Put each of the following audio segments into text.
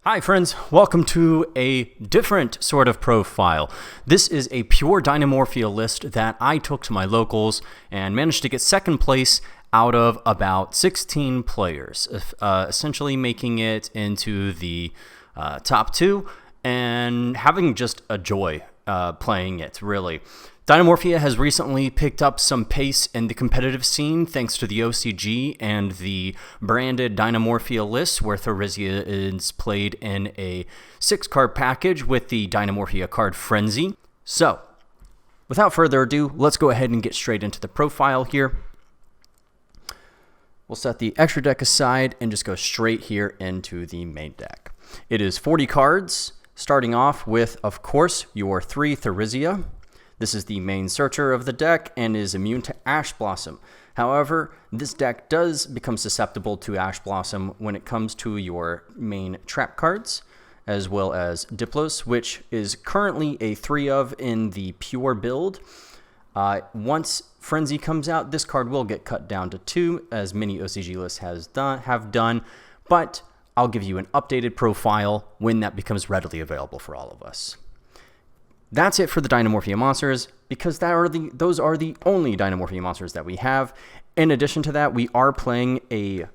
Hi friends, welcome to a different sort of profile. This is a pure DINOMORPHIA list that I took to my locals and managed to get second place out of about 16 players, essentially making it into the top two and having just a joy playing it, really. DINOMORPHIA has recently picked up some pace in the competitive scene thanks to the OCG and the branded DINOMORPHIA list, where ThreeDimensional is played in a 6-card package with the DINOMORPHIA card Frenzy. So, without further ado, let's go ahead and get straight into the profile here. We'll set the extra deck aside and just go straight here into the main deck. It is 40 cards, starting off with, of course, your 3 ThreeDimensional. This is the main searcher of the deck and is immune to Ash Blossom. However, this deck does become susceptible to Ash Blossom when it comes to your main trap cards, as well as Diplos, which is currently a 3 of in the pure build. Once Frenzy comes out, this card will get cut down to 2, as many OCG lists have done, but I'll give you an updated profile when that becomes readily available for all of us. That's it for the DINOMORPHIA monsters, because those are the only DINOMORPHIA monsters that we have. In addition to that, we are playing a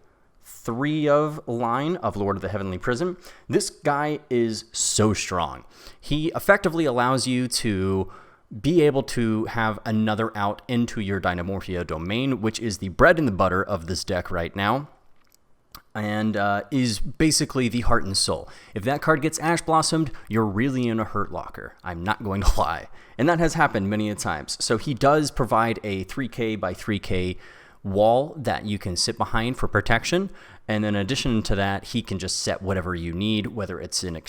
3 of line of Lord of the Heavenly Prison. This guy is so strong. He effectively allows you to be able to have another out into your DINOMORPHIA domain, which is the bread and the butter of this deck right now, and is basically the heart and soul. If that card gets Ash Blossomed, you're really in a hurt locker. I'm not going to lie. And that has happened many a times. So he does provide a 3k by 3k wall that you can sit behind for protection. And in addition to that, he can just set whatever you need, whether it's an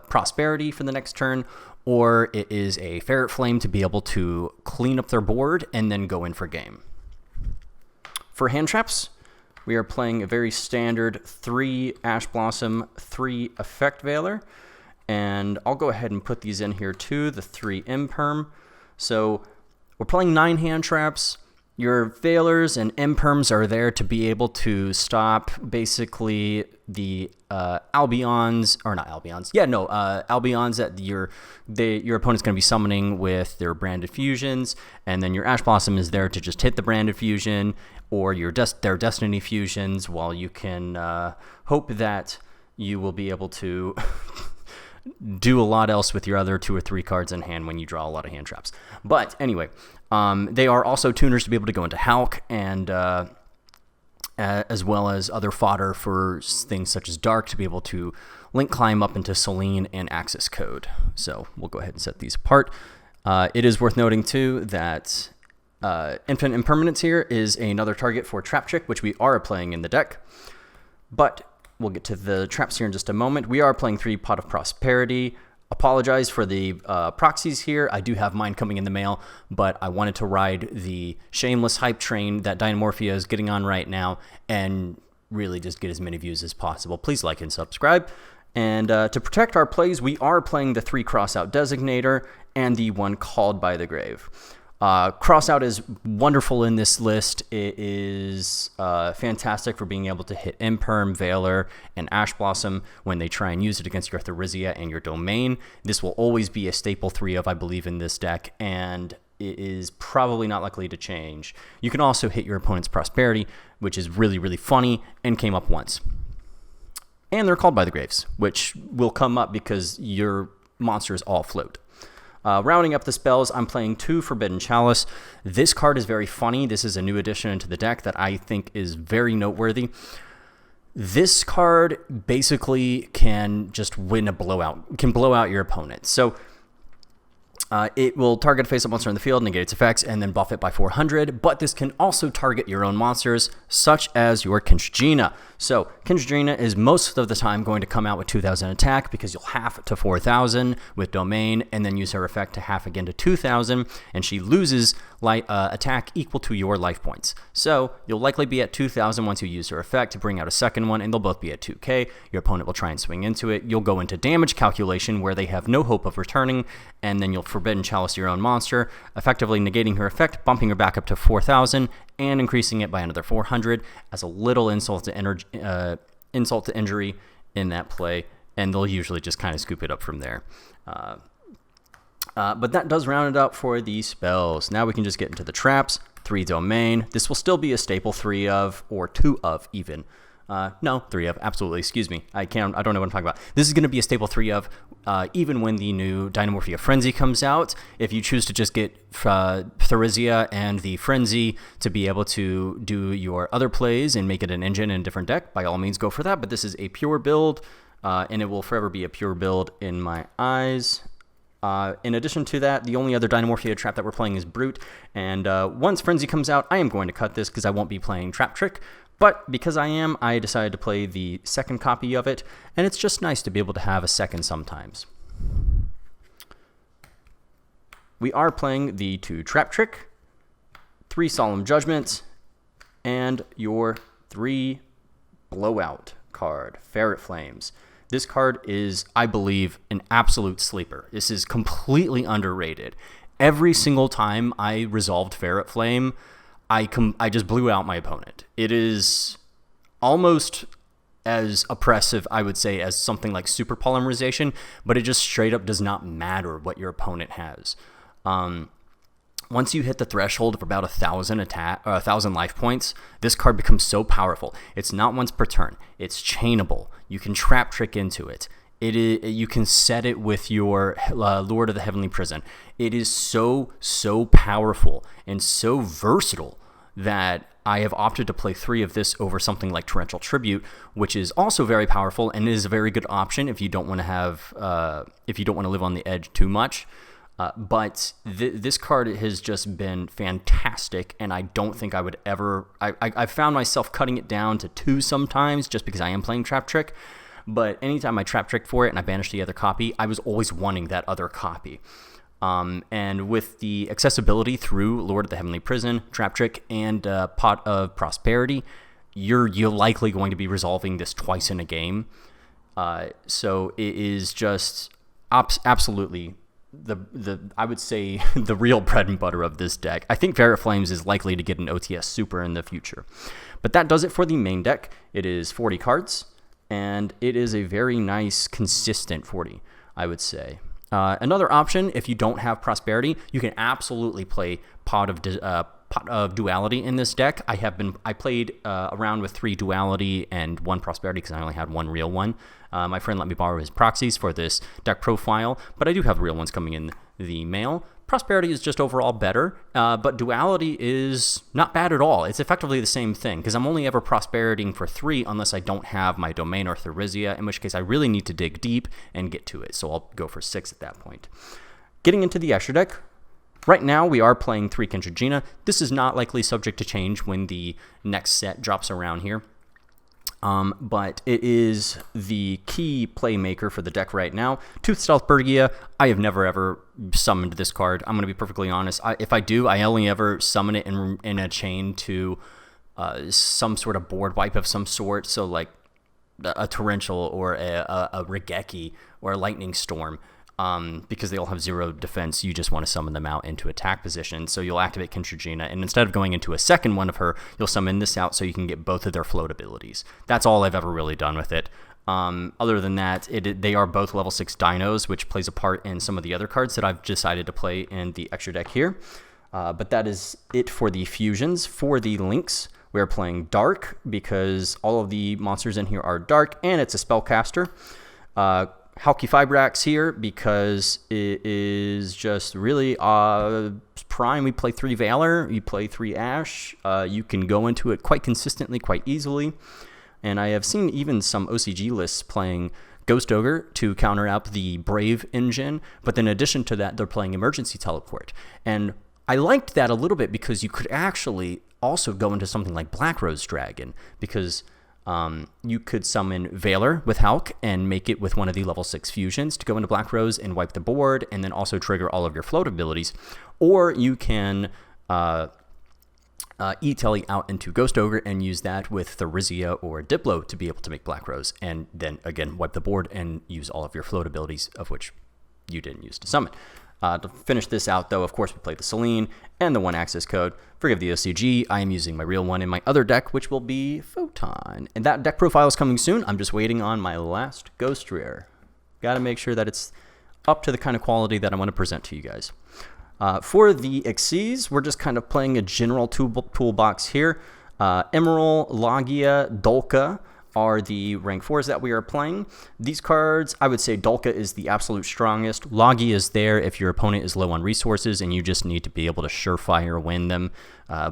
prosperity for the next turn, or it is a ferret flame to be able to clean up their board and then go in for game. For hand traps, we are playing a very standard 3 Ash Blossom, 3 Effect Veiler. And I'll go ahead and put these in here too, the 3 Imperm. So we're playing 9 hand traps. Your Veilers and Imperms are there to be able to stop basically the Albions, or not Albions. Yeah, no, Albions that your opponent's going to be summoning with their branded fusions. And then your Ash Blossom is there to just hit the branded fusion, or their Destiny fusions, while you can hope that you will be able to do a lot else with your other 2 or 3 cards in hand when you draw a lot of hand traps. But anyway, they are also tuners to be able to go into Hulk, and as well as other fodder for things such as Dark to be able to link climb up into Selene and Access Code. So we'll go ahead and set these apart. It is worth noting too that Infinite Impermanence here is another target for Trap Trick, which we are playing in the deck. But we'll get to the traps here in just a moment. We are playing 3 Pot of Prosperity. Apologize for the proxies here. I do have mine coming in the mail, but I wanted to ride the shameless hype train that DINOMORPHIA is getting on right now and really just get as many views as possible. Please like and subscribe. And to protect our plays, we are playing the 3 Crossout Designator and the 1 Called by the Grave. Crossout is wonderful in this list. It is fantastic for being able to hit Imperm, Veiler, and Ash Blossom when they try and use it against your ThreeDimensional and your domain. This will always be a staple 3 of, I believe, in this deck, and it is probably not likely to change. You can also hit your opponent's Prosperity, which is really, really funny and came up once. And they're Called by the Graves, which will come up because your monsters all float. Rounding up the spells, I'm playing 2 Forbidden Chalice. This card is very funny. This is a new addition into the deck that I think is very noteworthy. This card basically can just win a blowout, can blow out your opponent. So it will target a face-up monster in the field, negate its effects, and then buff it by 400. But this can also target your own monsters, such as your Kinshjina. So Kinshjina is most of the time going to come out with 2,000 attack because you'll half to 4,000 with domain, and then use her effect to half again to 2,000, and she loses attack equal to your life points. So you'll likely be at 2,000 once you use her effect to bring out a second one, and they'll both be at 2k. Your opponent will try and swing into it. You'll go into damage calculation where they have no hope of returning, and then you'll Forbidden Chalice your own monster, effectively negating her effect, bumping her back up to 4,000, and increasing it by another 400 as a little insult to injury in that play and they'll usually just kind of scoop it up from there. But that does round it up for the spells. Now we can just get into the traps. 3 domain. This will still be a staple 3 of, or 2 of even. No, 3 of, absolutely, excuse me. I don't know what I'm talking about. This is going to be a staple 3 of, even when the new DINOMORPHIA Frenzy comes out. If you choose to just get ThreeDimensional and the Frenzy to be able to do your other plays and make it an engine in a different deck, by all means go for that. But this is a pure build, and it will forever be a pure build in my eyes. In addition to that, the only other DINOMORPHIA trap that we're playing is Brute, and once Frenzy comes out, I am going to cut this because I won't be playing Trap Trick, but because I decided to play the second copy of it, and it's just nice to be able to have a second sometimes. We are playing the 2 Trap Trick, 3 Solemn Judgments, and your 3 Blowout card, Ferret Flames. This card is, I believe, an absolute sleeper. This is completely underrated. Every single time I resolved Ferret Flame, I just blew out my opponent. It is almost as oppressive, I would say, as something like Super Polymerization, but it just straight up does not matter what your opponent has. Once you hit the threshold of about 1,000 life points, this card becomes so powerful. It's not once per turn. It's chainable. You can Trap Trick into it. You can set it with your Lord of the Heavenly Prison. It is so powerful and so versatile that I have opted to play 3 of this over something like Torrential Tribute, which is also very powerful and is a very good option if you don't want to live on the edge too much. But this card has just been fantastic, and I don't think I would ever... I found myself cutting it down to 2 sometimes just because I am playing Trap Trick, but anytime I Trap Trick for it and I banished the other copy, I was always wanting that other copy. And with the accessibility through Lord of the Heavenly Prison, Trap Trick, and Pot of Prosperity, you're likely going to be resolving this twice in a game. So it is just absolutely... I would say the real bread and butter of this deck. I think Ferret Flames is likely to get an OTS Super in the future. But that does it for the main deck. It is 40 cards, and it is a very nice, consistent 40, I would say. Another option, if you don't have Prosperity, you can absolutely play Pot of Duality in this deck. I played around with 3 Duality and 1 Prosperity because I only had 1 real one. My friend let me borrow his proxies for this deck profile, but I do have real ones coming in the mail. Prosperity is just overall better, but Duality is not bad at all. It's effectively the same thing, because I'm only ever Prosperitying for 3 unless I don't have my Domain or ThreeDimensional, in which case I really need to dig deep and get to it, so I'll go for 6 at that point. Getting into the extra deck, right now we are playing 3 Kentrigina. This is not likely subject to change when the next set drops around here. But it is the key playmaker for the deck right now. Tooth Stealth Bergia, I have never ever summoned this card. I'm going to be perfectly honest. If I do, I only ever summon it in a chain to some sort of board wipe of some sort. So like a Torrential or a Regeki or a Lightning Storm. Because they all have 0 defense, you just want to summon them out into attack position. So you'll activate Kentrigina, and instead of going into a second one of her, you'll summon this out so you can get both of their float abilities. That's all I've ever really done with it. Other than that, they are both level 6 dinos, which plays a part in some of the other cards that I've decided to play in the extra deck here. But that is it for the fusions. For the links, we're playing Dark, because all of the monsters in here are dark, and it's a spellcaster. Halki Fibrax here because it is just really prime. We play 3 Valor, you play 3 Ash. You can go into it quite consistently, quite easily. And I have seen even some OCG lists playing Ghost Ogre to counter up the Brave engine, but then in addition to that, they're playing Emergency Teleport. And I liked that a little bit because you could actually also go into something like Black Rose Dragon, because you could summon Valor with Hulk and make it with one of the level 6 fusions to go into Black Rose and wipe the board, and then also trigger all of your float abilities. Or you can E-Telly out into Ghost Ogre and use that with ThreeDimensional or Diplo to be able to make Black Rose, and then again wipe the board and use all of your float abilities, of which you didn't use to summon. To finish this out, though, of course, we play the Selene and the one-axis code. Forgive the OCG, I am using my real one in my other deck, which will be Photon. And that deck profile is coming soon. I'm just waiting on my last Ghost Rare. Got to make sure that it's up to the kind of quality that I want to present to you guys. For the Xyz, we're just kind of playing a general toolbox here. Emerald, Logia, Dolka are the rank 4s that we are playing. These cards, I would say Dolka is the absolute strongest. Logia is there if your opponent is low on resources and you just need to be able to surefire win them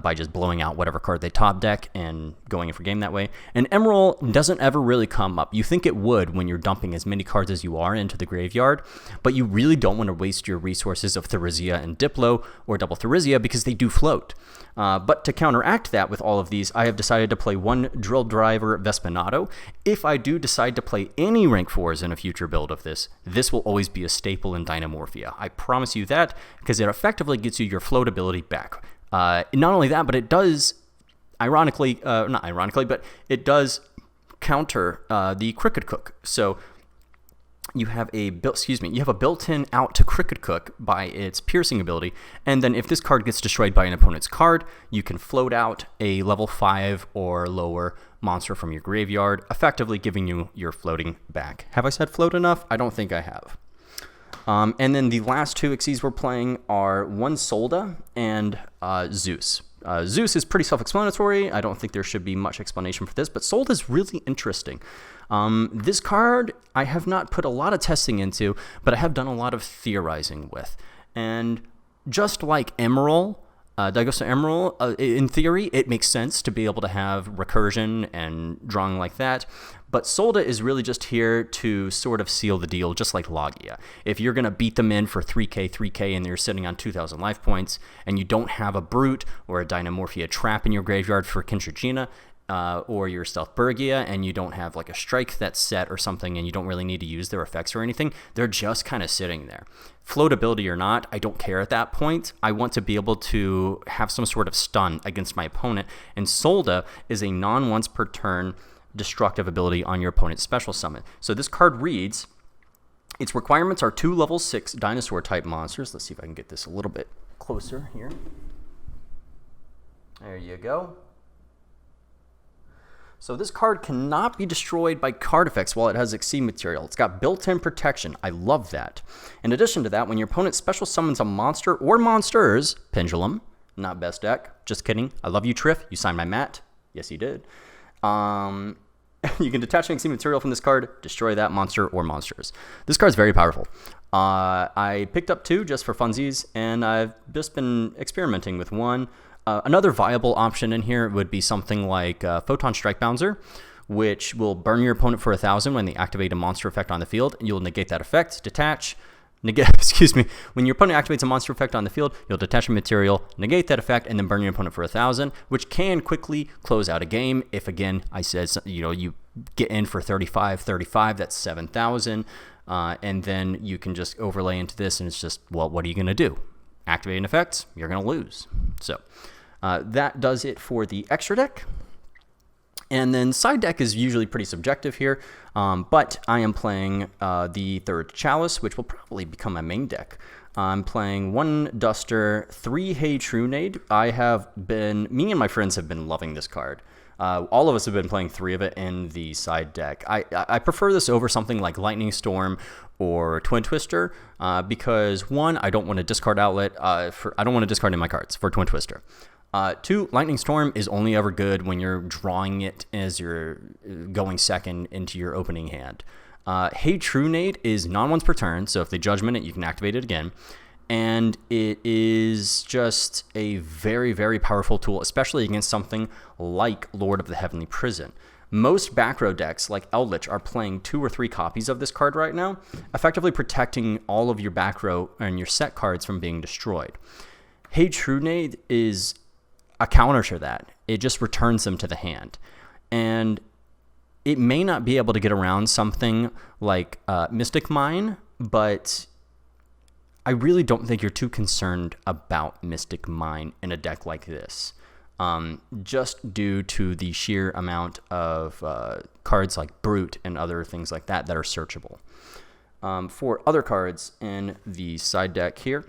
by just blowing out whatever card they top deck and going in for game that way. And Emerald doesn't ever really come up. You think it would when you're dumping as many cards as you are into the graveyard, but you really don't want to waste your resources of Therizia and Diplo or double Therizia because they do float. But to counteract that with all of these, I have decided to play one Drill Driver Vespinato. If I do decide to play any rank 4s in a future build of this, this will always be a staple in DINOMORPHIA. I promise you that, because it effectively gets you your floatability back. Not only that, but it does, ironically, not ironically, but it does counter the Cricket Cook. So you have a built-in out to Cricket Cook by its piercing ability, and then if this card gets destroyed by an opponent's card, you can float out a level 5 or lower monster from your graveyard, effectively giving you your floating back. Have I said float enough? I don't think I have. And then the last two Xyz we're playing are one Solda and Zeus. Zeus is pretty self-explanatory. I don't think there should be much explanation for this, but Solda is really interesting. This card I have not put a lot of testing into, but I have done a lot of theorizing with. And just like Emerald, Dagosa Emerald, in theory, it makes sense to be able to have recursion and drawing like that. But Solda is really just here to sort of seal the deal, just like Logia. If you're going to beat them in for 3k, and they're sitting on 2,000 life points, and you don't have a Brute or a DINOMORPHIA trap in your graveyard for Kinshirchina, or your Stealth Bergia, and you don't have like a strike that's set or something, and you don't really need to use their effects or anything, they're just kind of sitting there. Floatability or not, I don't care at that point. I want to be able to have some sort of stun against my opponent, and Solda is a non-once per turn destructive ability on your opponent's special summon. So this card reads, its requirements are 2 level 6 dinosaur type monsters. Let's see if I can get this a little bit closer here. There you go. So this card cannot be destroyed by card effects while it has Xyz material. It's got built-in protection. I love that. In addition to that, when your opponent special summons a monster or monsters, Pendulum, not best deck, just kidding. I love you, Triff. You signed my mat. Yes, you did. You can detach an Xyz material from this card, destroy that monster or monsters. This card's very powerful. I picked up 2 just for funsies, and I've just been experimenting with one. Another viable option in here would be something like Photon Strike Bouncer, which will burn your opponent for 1,000 when they activate a monster effect on the field, and you'll negate that effect, detach, excuse me, when your opponent activates a monster effect on the field, you'll detach a material, negate that effect, and then burn your opponent for 1,000, which can quickly close out a game. If, again, I said, you get in for 35, that's 7,000, and then you can just overlay into this, and it's just, well, what are you going to do? Activate an effect, you're going to lose. So that does it for the extra deck. And then side deck is usually pretty subjective here, but I am playing the third Chalice, which will probably become my main deck. I'm playing 1 Duster, 3 Hey Trunade. Me and my friends have been loving this card. All of us have been playing 3 of it in the side deck. I prefer this over something like Lightning Storm or Twin Twister because 1, I don't want to discard outlet. I don't want to discard in my cards for Twin Twister. 2, Lightning Storm is only ever good when you're drawing it as you're going second into your opening hand. Hey Trunade is non-once per turn, so if they Judgment it, you can activate it again. And it is just a very, very powerful tool, especially against something like Lord of the Heavenly Prison. Most back row decks, like Eldritch, are playing 2 or 3 copies of this card right now, effectively protecting all of your back row and your set cards from being destroyed. Hey Trunade is a counter to that. It just returns them to the hand. And it may not be able to get around something like Mystic Mine, but I really don't think you're too concerned about Mystic Mine in a deck like this, just due to the sheer amount of cards like Brute and other things like that that are searchable. For other cards in the side deck here,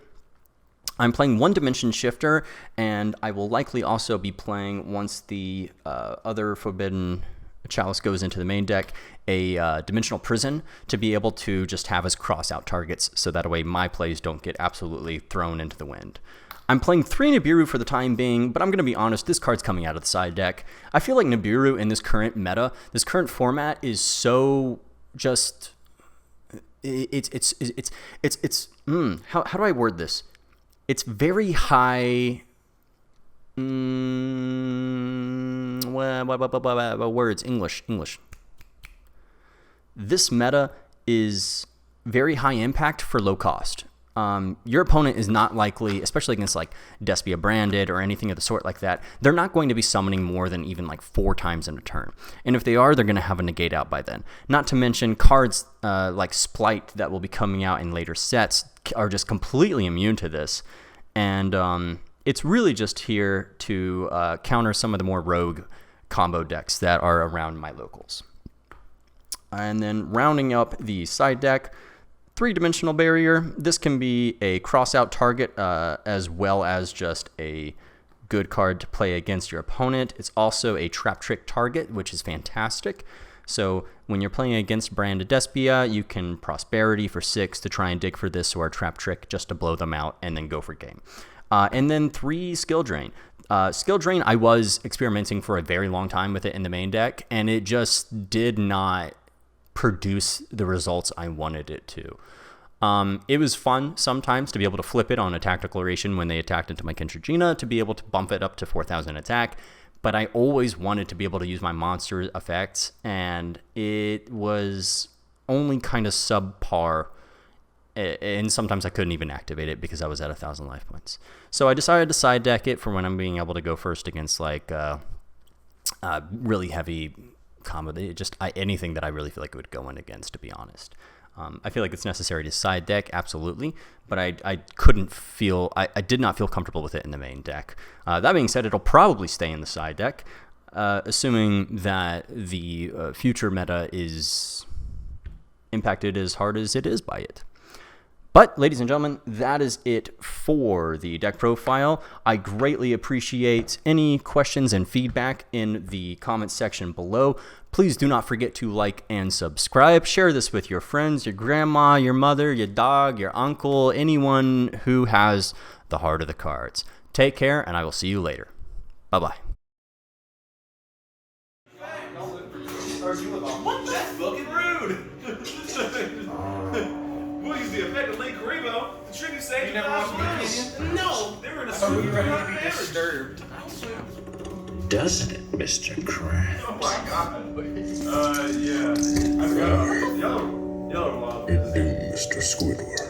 I'm playing one Dimension Shifter, and I will likely also be playing, once the other Forbidden Chalice goes into the main deck, a Dimensional Prison to be able to just have as cross-out targets, so that way my plays don't get absolutely thrown into the wind. I'm playing 3 Niburu for the time being, but I'm going to be honest, this card's coming out of the side deck. I feel like Niburu in this current meta, this current format is so just... how do I word this? It's very high. Words. English. This meta is very high impact for low cost. Your opponent is not likely, especially against like Despia Branded or anything of the sort like that, they're not going to be summoning more than even like 4 times in a turn. And if they are, they're going to have a negate out by then. Not to mention cards like Splight that will be coming out in later sets are just completely immune to this. And it's really just here to counter some of the more rogue combo decks that are around my locals. And then rounding up the side deck, 3-Dimensional Barrier. This can be a cross-out target as well as just a good card to play against your opponent. It's also a trap trick target, which is fantastic. So when you're playing against Branded Despia, you can Prosperity for 6 to try and dig for this, or a trap trick just to blow them out and then go for game. And then 3 Skill Drain. Skill Drain, I was experimenting for a very long time with it in the main deck, and it just did not produce the results I wanted it to. It was fun sometimes to be able to flip it on Attack Declaration when they attacked into my Kentrigina to be able to bump it up to 4,000 attack, but I always wanted to be able to use my monster effects, and it was only kind of subpar, and sometimes I couldn't even activate it because I was at 1,000 life points. So I decided to side deck it for when I'm being able to go first against like really heavy combo, anything that I really feel like it would go in against, to be honest. I feel like it's necessary to side deck, absolutely, but I did not feel comfortable with it in the main deck. That being said, it'll probably stay in the side deck, assuming that the future meta is impacted as hard as it is by it. But, ladies and gentlemen, that is it for the deck profile. I greatly appreciate any questions and feedback in the comments section below. Please do not forget to like and subscribe. Share this with your friends, your grandma, your mother, your dog, your uncle, anyone who has the heart of the cards. Take care, and I will see you later. Bye-bye. What? That's fucking rude! We'll use the effect of Link Rebo to tribute save. You never watched Canyon? No! They were in a super ready to be disturbed. Doesn't it, Mr. Krabs? Oh my god. Yeah. I forgot. Yellow. Yellow. You do, Mr. Squidward.